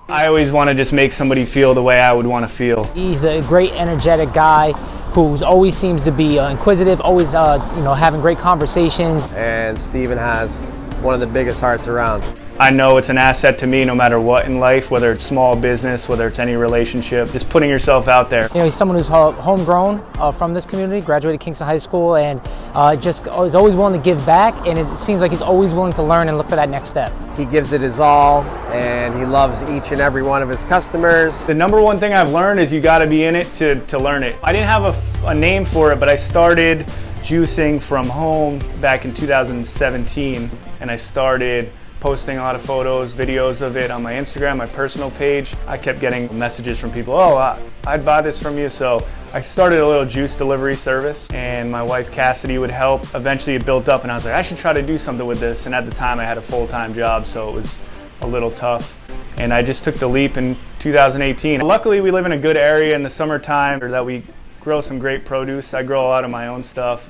I always want to just make somebody feel the way I would want to feel. He's a great, energetic guy who always seems to be inquisitive, always having great conversations. And Steven has one of the biggest hearts around. I know it's an asset to me no matter what in life, whether it's small business, whether it's any relationship, just putting yourself out there. He's someone who's homegrown from this community, graduated Kingston High School, and just is always willing to give back, and it seems like he's always willing to learn and look for that next step. He gives it his all, and he loves each and every one of his customers. The number one thing I've learned is you got to be in it to learn it. I didn't have a name for it, but I started juicing from home back in 2017, and I started posting a lot of photos, videos of it on my Instagram, my personal page. I kept getting messages from people, I'd buy this from you. So I started a little juice delivery service, and my wife Cassidy would help. Eventually it built up, and I was like, I should try to do something with this. And at the time I had a full-time job, so it was a little tough. And I just took the leap in 2018. Luckily we live in a good area in the summertime that we grow some great produce. I grow a lot of my own stuff,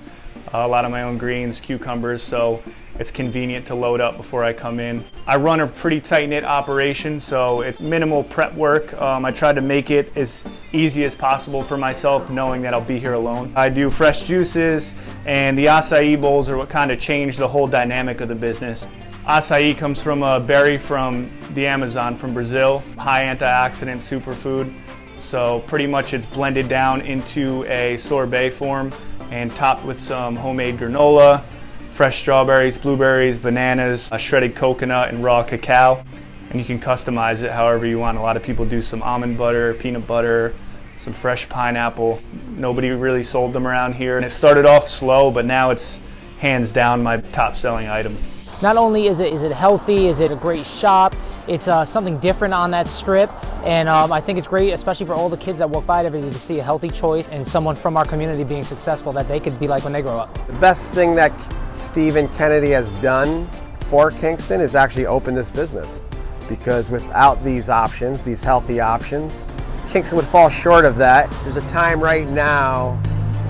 a lot of my own greens, cucumbers, so it's convenient to load up before I come in. I run a pretty tight-knit operation, so it's minimal prep work. I try to make it as easy as possible for myself, knowing that I'll be here alone. I do fresh juices, and the acai bowls are what kind of changed the whole dynamic of the business. Acai comes from a berry from the Amazon, from Brazil, high antioxidant superfood. So pretty much it's blended down into a sorbet form and topped with some homemade granola, fresh strawberries, blueberries, bananas, shredded coconut, and raw cacao. And you can customize it however you want. A lot of people do some almond butter, peanut butter, some fresh pineapple. Nobody really sold them around here. And it started off slow, but now it's hands down my top selling item. Not only is it healthy, is it a great shop, it's something different on that strip, and I think it's great, especially for all the kids that walk by it every day, to see a healthy choice and someone from our community being successful that they could be like when they grow up. The best thing that Stephen Kennedy has done for Kingston is actually open this business, because without these options, these healthy options, Kingston would fall short of that. There's a time right now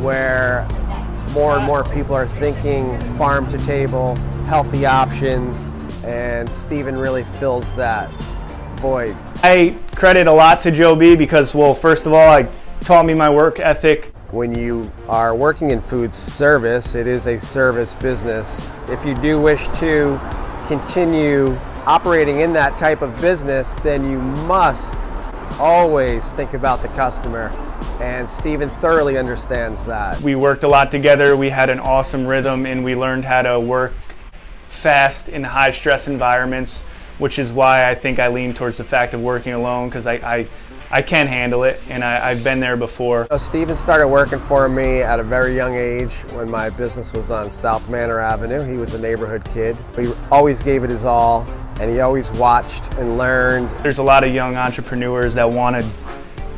where more and more people are thinking farm to table, healthy options, and Stephen really fills that void. I credit a lot to Joe B because, well, first of all, he taught me my work ethic. When you are working in food service, it is a service business. If you do wish to continue operating in that type of business, then you must always think about the customer. And Stephen thoroughly understands that. We worked a lot together. We had an awesome rhythm, and we learned how to work fast in high stress environments, which is why I think I lean towards the fact of working alone, because I can handle it, and I've been there before. So Stephen started working for me at a very young age when my business was on South Manor Avenue. He was a neighborhood kid. He always gave it his all, and he always watched and learned. There's a lot of young entrepreneurs that want to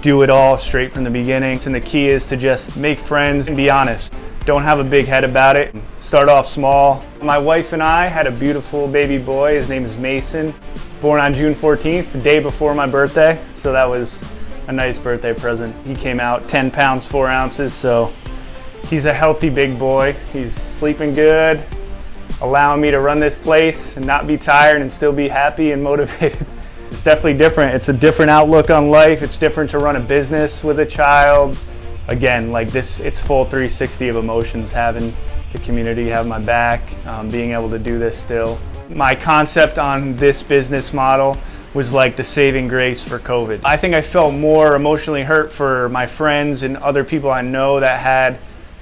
do it all straight from the beginning, and the key is to just make friends and be honest. Don't have a big head about it. Start off small. My wife and I had a beautiful baby boy. His name is Mason, born on June 14th, the day before my birthday. So that was a nice birthday present. He came out 10 pounds, 4 ounces, so he's a healthy big boy. He's sleeping good, allowing me to run this place and not be tired and still be happy and motivated. It's definitely different. It's a different outlook on life. It's different to run a business with a child. Again, like this, it's full 360 of emotions, having the community have my back, being able to do this still. My concept on this business model was like the saving grace for COVID. I think I felt more emotionally hurt for my friends and other people I know that had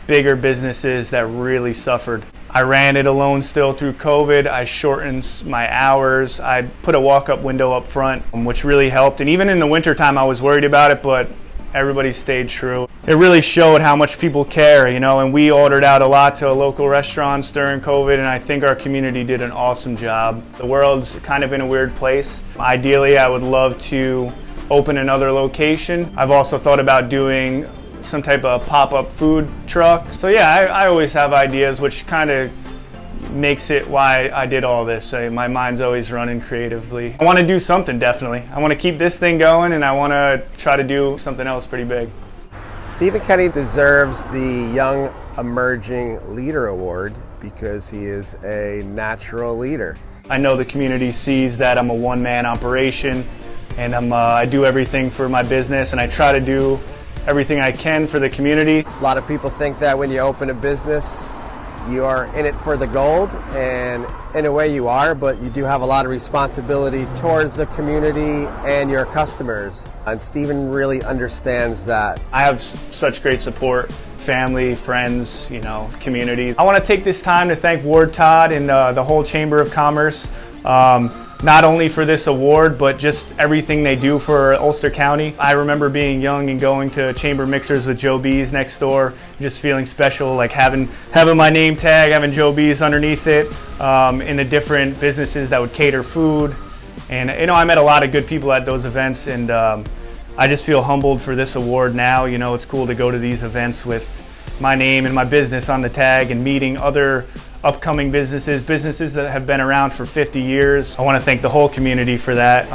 bigger businesses that really suffered. I ran it alone still through COVID. I shortened my hours. I put a walk-up window up front, which really helped. And even in the wintertime, I was worried about it, but everybody stayed true. It really showed how much people care, and we ordered out a lot to local restaurants during COVID, and I think our community did an awesome job. The world's kind of in a weird place. Ideally, I would love to open another location. I've also thought about doing some type of pop-up food truck. So yeah, I always have ideas, which kind of makes it why I did all this. My mind's always running creatively. I want to do something, definitely. I want to keep this thing going, and I want to try to do something else pretty big. Stephen Kennedy deserves the Young Emerging Leader Award. because he is a natural leader. I know the community sees that I'm a one-man operation, and I do everything for my business, and I try to do everything I can for the community. A lot of people think that when you open a business, you are in it for the gold, and in a way you are, but you do have a lot of responsibility towards the community and your customers. And Stephen really understands that. I have such great support, family, friends, community. I want to take this time to thank Ward Todd and the whole Chamber of Commerce, not only for this award, but just everything they do for Ulster County. I remember being young and going to chamber mixers with Joe B's next door, just feeling special, like having my name tag, having Joe B's underneath it, in the different businesses that would cater food. And I met a lot of good people at those events, and I just feel humbled for this award now. It's cool to go to these events with my name and my business on the tag and meeting other upcoming businesses that have been around for 50 years. I want to thank the whole community for that,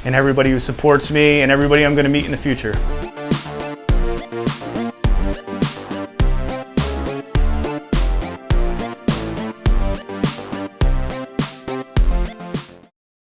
and everybody who supports me and everybody I'm going to meet in the future.